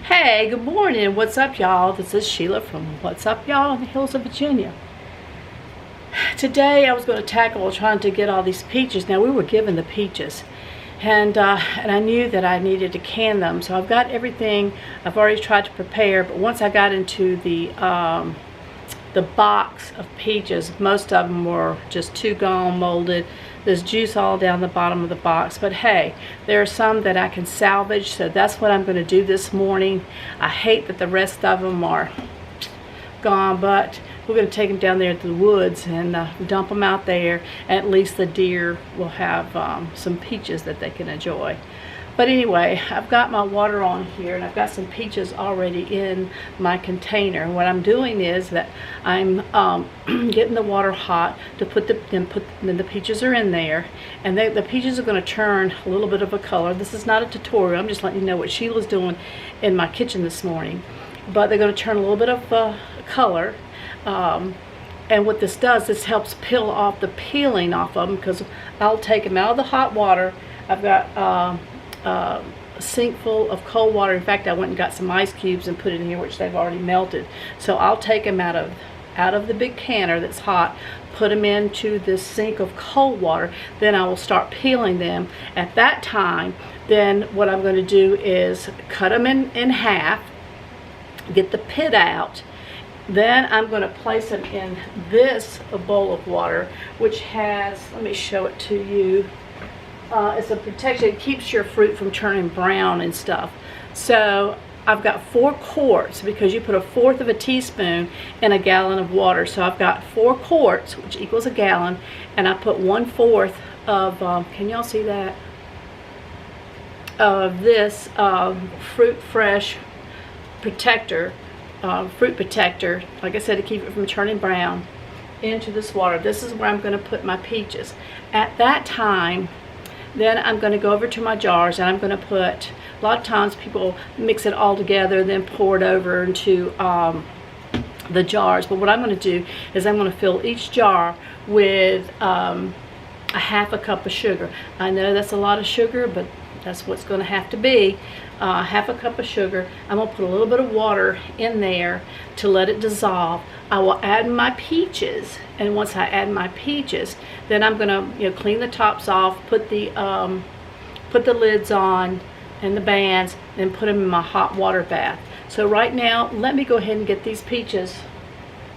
Hey, good morning. What's up, y'all? This is Sheila from What's Up, y'all, in the hills of Virginia. Today I was going to tackle trying to get all these peaches. Now, we were given the peaches, and I knew that I needed to can them. So I've got everything I've already tried to prepare, but once I got into the box of peaches, most of them were just too gone, molded. There's juice all down the bottom of the box, but hey, there are some that I can salvage, so that's what I'm going to do this morning. I hate that the rest of them are gone, but we're going to take them down there to the woods and dump them out there. At least the deer will have some peaches that they can enjoy. But anyway, I've got my water on here, and I've got some peaches already in my container. And what I'm doing is that I'm getting the water hot to then the peaches are in there, and the peaches are going to turn a little bit of a color. This is not a tutorial. I'm just letting you know what Sheila's doing in my kitchen this morning. But they're going to turn a little bit of color. And what this does, this helps peel off the peeling off of them, because I'll take them out of the hot water. I've got a sink full of cold water. In fact, I went and got some ice cubes and put it in here, which they've already melted. So I'll take them out of the big canner that's hot, put them into this sink of cold water. Then I will start peeling them. At that time, then what I'm going to do is cut them in half, get the pit out. Then I'm going to place them in this bowl of water, which has, let me show it to you. It's a protection. It keeps your fruit from turning brown and stuff. So I've got 4 quarts, because you put 1/4 of a teaspoon in a gallon of water. So I've got 4 quarts, which equals a gallon, and I put 1/4 of, can y'all see that? Of this fruit fresh protector, fruit protector, like I said, to keep it from turning brown, into this water. This is where I'm going to put my peaches. At that time, then I'm going to go over to my jars, and I'm going to put, a lot of times people mix it all together, then pour it over into the jars. But what I'm going to do is I'm going to fill each jar with a 1/2 cup of sugar. I know that's a lot of sugar, but that's what's going to have to be. 1/2 cup of sugar. I'm going to put a little bit of water in there to let it dissolve. I will add my peaches, and once I add my peaches, then I'm going to clean the tops off, put the lids on and the bands, then put them in my hot water bath. So right now, let me go ahead and get these peaches.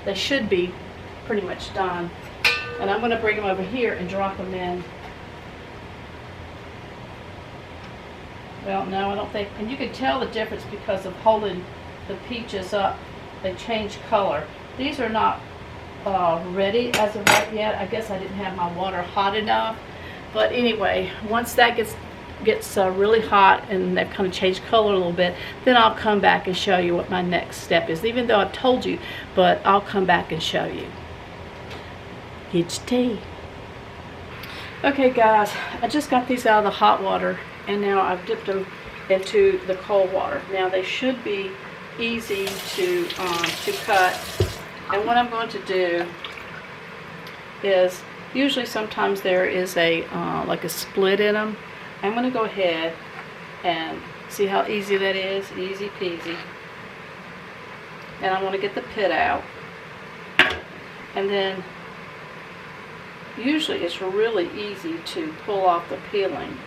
They should be pretty much done, and I'm going to bring them over here and drop them in. Well, no, I don't think, and you can tell the difference because of holding the peaches up. They change color. These are not ready as of right yet. I guess I didn't have my water hot enough. But anyway, once that gets really hot and they've kind of changed color a little bit, then I'll come back and show you what my next step is. Even though I've told you, but I'll come back and show you. Get your tea. Okay, guys, I just got these out of the hot water, and now I've dipped them into the cold water. Now they should be easy to cut. And what I'm going to do is, usually sometimes there is a like a split in them. I'm going to go ahead and see how easy that is. Easy peasy. And I'm going to get the pit out. And then usually it's really easy to pull off the peeling.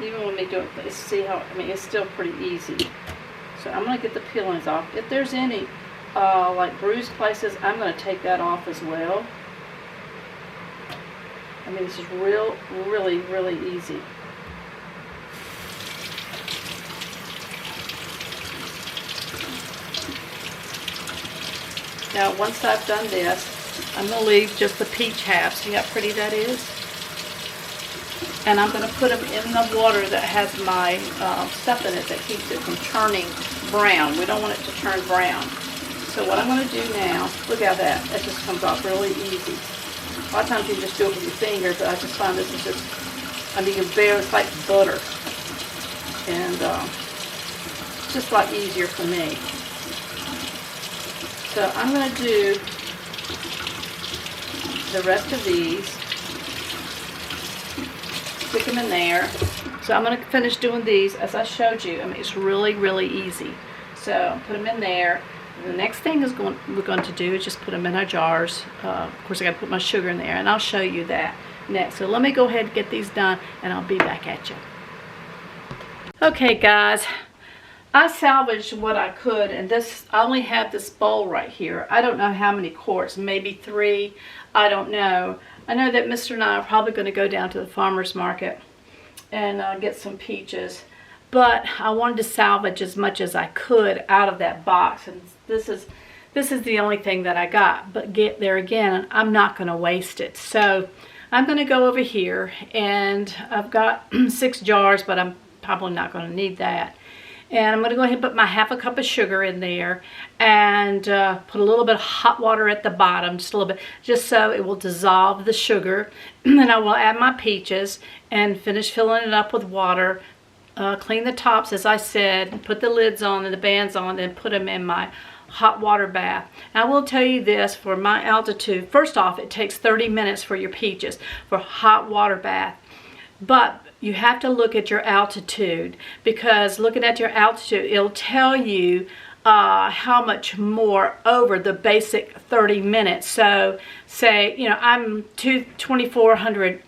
Even when we do it, see how, I mean, it's still pretty easy. So I'm going to get the peelings off. If there's any like bruised places, I'm going to take that off as well. I mean, this is really easy. Now, once I've done this, I'm going to leave just the peach half. See how pretty that is? And I'm going to put them in the water that has my stuff in it that keeps it from turning brown. We don't want it to turn brown. So what I'm going to do now, look at that. That just comes off really easy. A lot of times you just do it with your finger, but I just find this is just, I mean, it's like butter. And it's just a lot easier for me. So I'm going to do the rest of these. Stick them in there. So So I'm going to finish doing these as I showed you. I mean, it's really, really easy. So put them in there. The next thing is we're going to do is just put them in our jars. Of course, I got to put my sugar in there, and I'll show you that next. So let me go ahead and get these done, and I'll be back at you. Okay, guys, I salvaged what I could, and this, I only have this bowl right here. I don't know how many quarts, maybe 3. I don't know. I know that Mr. and I are probably going to go down to the farmer's market and get some peaches. But I wanted to salvage as much as I could out of that box, and this is the only thing that I got. But get there again, I'm not going to waste it. So I'm going to go over here, and I've got 6 jars, but I'm probably not going to need that. And I'm going to go ahead and put my ½ cup of sugar in there, and put a little bit of hot water at the bottom, just a little bit, just so it will dissolve the sugar. And then I will add my peaches and finish filling it up with water. Clean the tops, as I said, put the lids on and the bands on, and put them in my hot water bath. And I will tell you this, for my altitude, first off, it takes 30 minutes for your peaches for hot water bath. But you have to look at your altitude, because looking at your altitude, it'll tell you how much more over the basic 30 minutes. So say, you know, I'm 2,400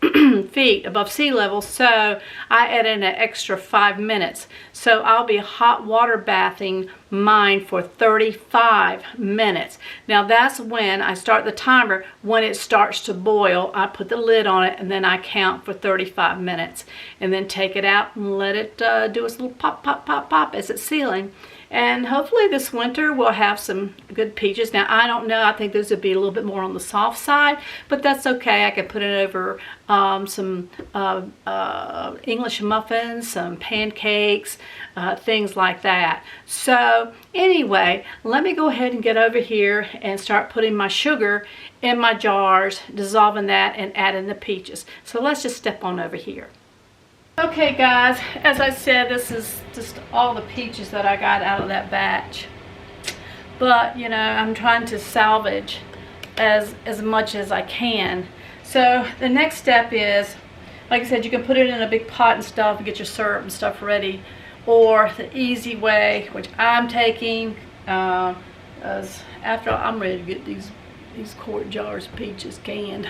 feet above sea level, so I add in an extra 5 minutes. So I'll be hot water bathing mine for 35 minutes. Now that's when I start the timer. When it starts to boil, I put the lid on it, and then I count for 35 minutes, and then take it out and let it do its little pop, pop, pop, pop as it's sealing. And hopefully this winter we'll have some good peaches. Now, I don't know. I think those would be a little bit more on the soft side, but that's okay. I could put it over some English muffins, some pancakes, things like that. So anyway, let me go ahead and get over here and start putting my sugar in my jars, dissolving that, and adding the peaches. So let's just step on over here. Okay, guys, as I said, this is just all the peaches that I got out of that batch. But, you know, I'm trying to salvage as much as I can. So the next step is, like I said, you can put it in a big pot and stuff and get your syrup and stuff ready. Or the easy way, which I'm taking, is after I'm ready to get these quart jars of peaches canned.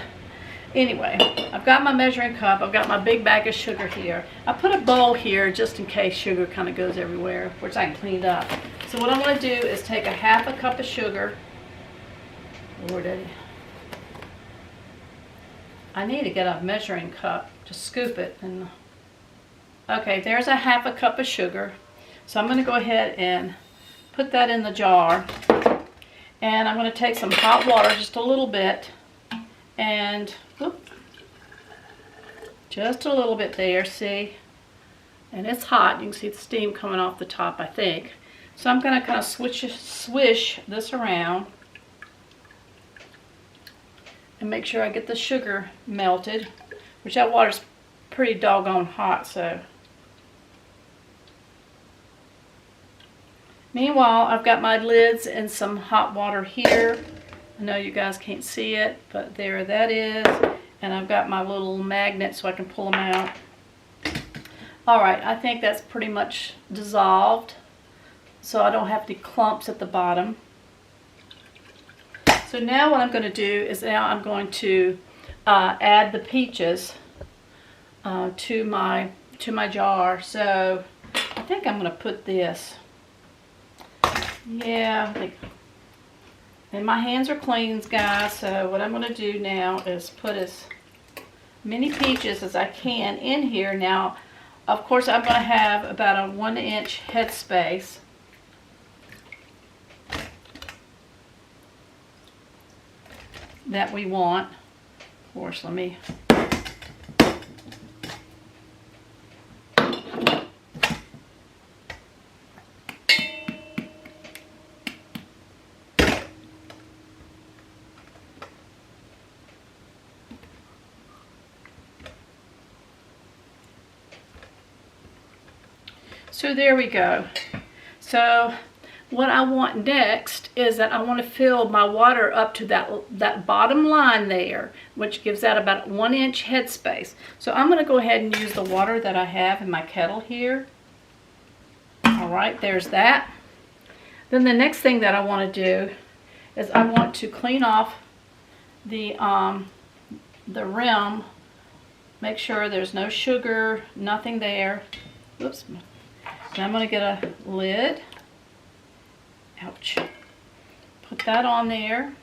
Anyway, I've got my measuring cup. I've got my big bag of sugar here. I put a bowl here just in case sugar kind of goes everywhere, which I can clean it up. So what I'm going to do is take a ½ cup of sugar. Lord, I need to get a measuring cup to scoop it. And okay, there's a ½ cup of sugar. So I'm going to go ahead and put that in the jar. And I'm going to take some hot water, just a little bit, and just a little bit there, see? And it's hot. You can see the steam coming off the top, I think. So I'm going to kind of swish this around and make sure I get the sugar melted, which that water's pretty doggone hot, so. Meanwhile, I've got my lids and some hot water here. I know you guys can't see it, but there that is. And I've got my little magnet so I can pull them out. Alright, I think that's pretty much dissolved, so I don't have any clumps at the bottom. So now what I'm going to do is now I'm going to add the peaches to my jar. So I think I'm going to put this. Yeah, I think. And my hands are clean, guys, so what I'm going to do now is put as many peaches as I can in here. Now, of course, I'm going to have about a 1-inch headspace. That we want. Of course, let me... So there we go. So what I want next is that I want to fill my water up to that bottom line there, which gives that about 1 inch headspace. So I'm going to go ahead and use the water that I have in my kettle here. All right, there's that. Then the next thing that I want to do is I want to clean off the rim. Make sure there's no sugar, nothing there. Oops. Now I'm going to get a lid. Ouch. Put that on there.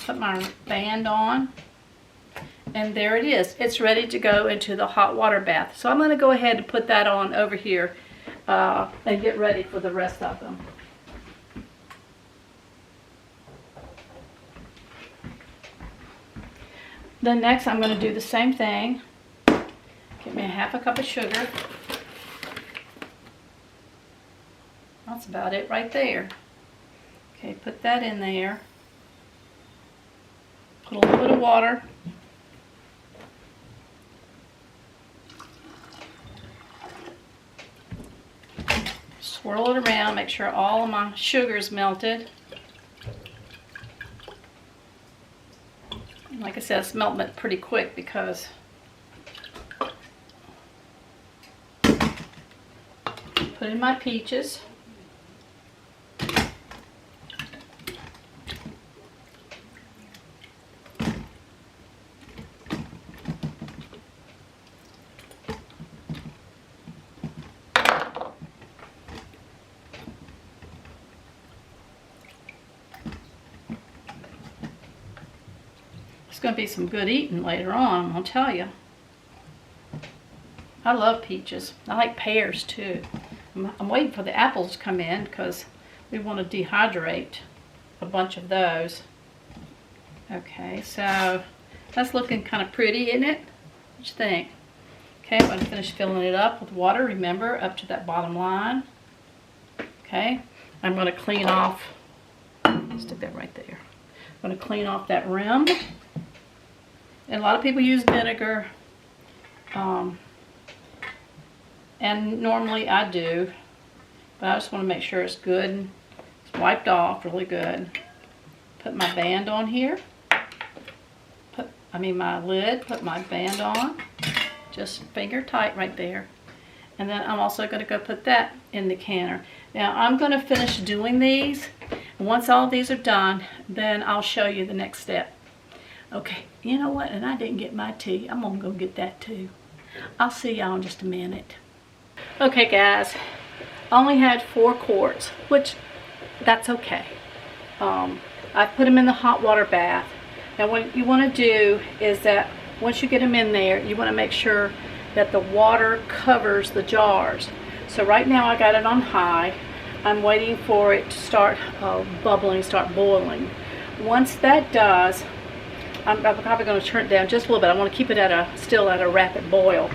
Put my band on. And there it is. It's ready to go into the hot water bath. So I'm going to go ahead and put that on over here and get ready for the rest of them. Then next I'm going to do the same thing. Get me a half a cup of sugar. That's about it right there. Okay, put that in there. Put a little bit of water. Swirl it around, make sure all of my sugar is melted. Like I said, it's melting it pretty quick because put in my peaches. It's going to be some good eating later on, I'll tell you. I love peaches. I like pears too. I'm waiting for the apples to come in because we want to dehydrate a bunch of those. Okay, so that's looking kind of pretty, isn't it? What you think? Okay, I'm going to finish filling it up with water, remember, up to that bottom line. Okay, I'm going to clean off, stick that right there. I'm going to clean off that rim. And a lot of people use vinegar, and normally I do, but I just want to make sure it's good and it's wiped off really good. Put my band on here, my lid, put my band on, just finger tight right there. And then I'm also going to go put that in the canner. Now I'm going to finish doing these, and once all these are done, then I'll show you the next step. Okay, you know what, and I didn't get my tea. I'm going to go get that too. I'll see y'all in just a minute. Okay guys, I only had 4 quarts, which that's okay. I put them in the hot water bath. Now what you want to do is that once you get them in there, you want to make sure that the water covers the jars. So right now I got it on high. I'm waiting for it to start bubbling, start boiling. Once that does, I'm probably going to turn it down just a little bit. I want to keep it still at a rapid boil.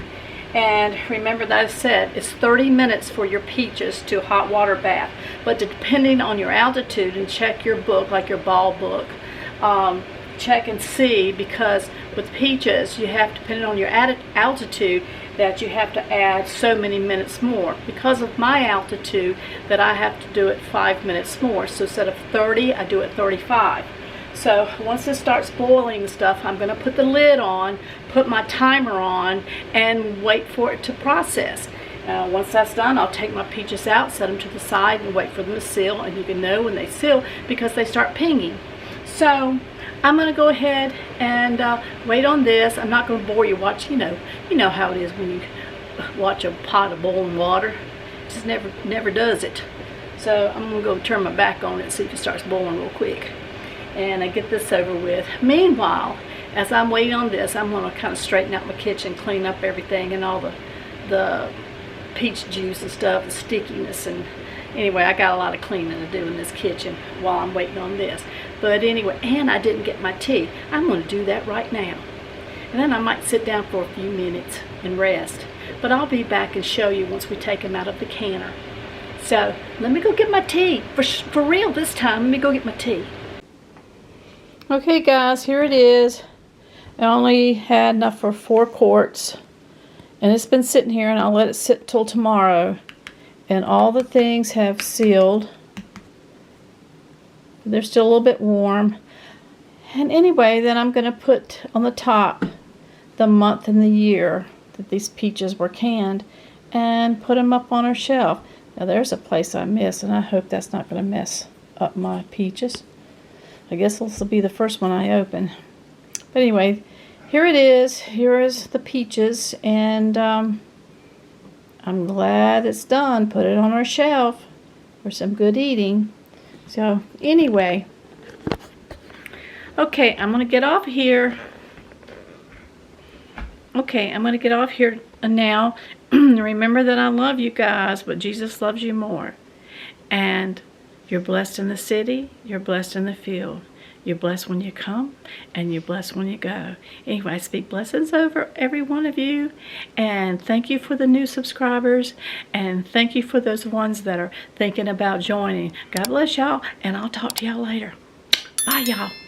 And remember that I said it's 30 minutes for your peaches to hot water bath. But depending on your altitude, and check your book, like your ball book, check and see, because with peaches you have, depending on your altitude, that you have to add so many minutes more. Because of my altitude, that I have to do it 5 minutes more. So instead of 30, I do it 35. So once it starts boiling and stuff, I'm going to put the lid on, put my timer on, and wait for it to process. Once that's done, I'll take my peaches out, set them to the side, and wait for them to seal. And you can know when they seal because they start pinging. So I'm going to go ahead and wait on this. I'm not going to bore you. Watch, you know how it is when you watch a pot of boiling water. It just never does it. So I'm going to go turn my back on it and see if it starts boiling real quick. And I get this over with. Meanwhile, as I'm waiting on this, I'm going to kind of straighten out my kitchen, clean up everything and all the peach juice and stuff, the stickiness. And anyway, I got a lot of cleaning to do in this kitchen while I'm waiting on this. But anyway, and I didn't get my tea. I'm going to do that right now. And then I might sit down for a few minutes and rest. But I'll be back and show you once we take them out of the canner. So let me go get my tea. For real this time, let me go get my tea. Okay guys, here it is. I only had enough for 4 quarts. And it's been sitting here, and I'll let it sit till tomorrow. And all the things have sealed. They're still a little bit warm. And anyway, then I'm going to put on the top the month and the year that these peaches were canned and put them up on our shelf. Now there's a place I missed, and I hope that's not going to mess up my peaches. I guess this will be the first one I open. But anyway, here it is. Here is the peaches, and I'm glad it's done. Put it on our shelf for some good eating. So anyway, okay, I'm going to get off here. Okay, I'm going to get off here now. Remember that I love you guys, but Jesus loves you more. And you're blessed in the city, you're blessed in the field. You're blessed when you come, and you're blessed when you go. Anyway, I speak blessings over every one of you. And thank you for the new subscribers. And thank you for those ones that are thinking about joining. God bless y'all, and I'll talk to y'all later. Bye, y'all.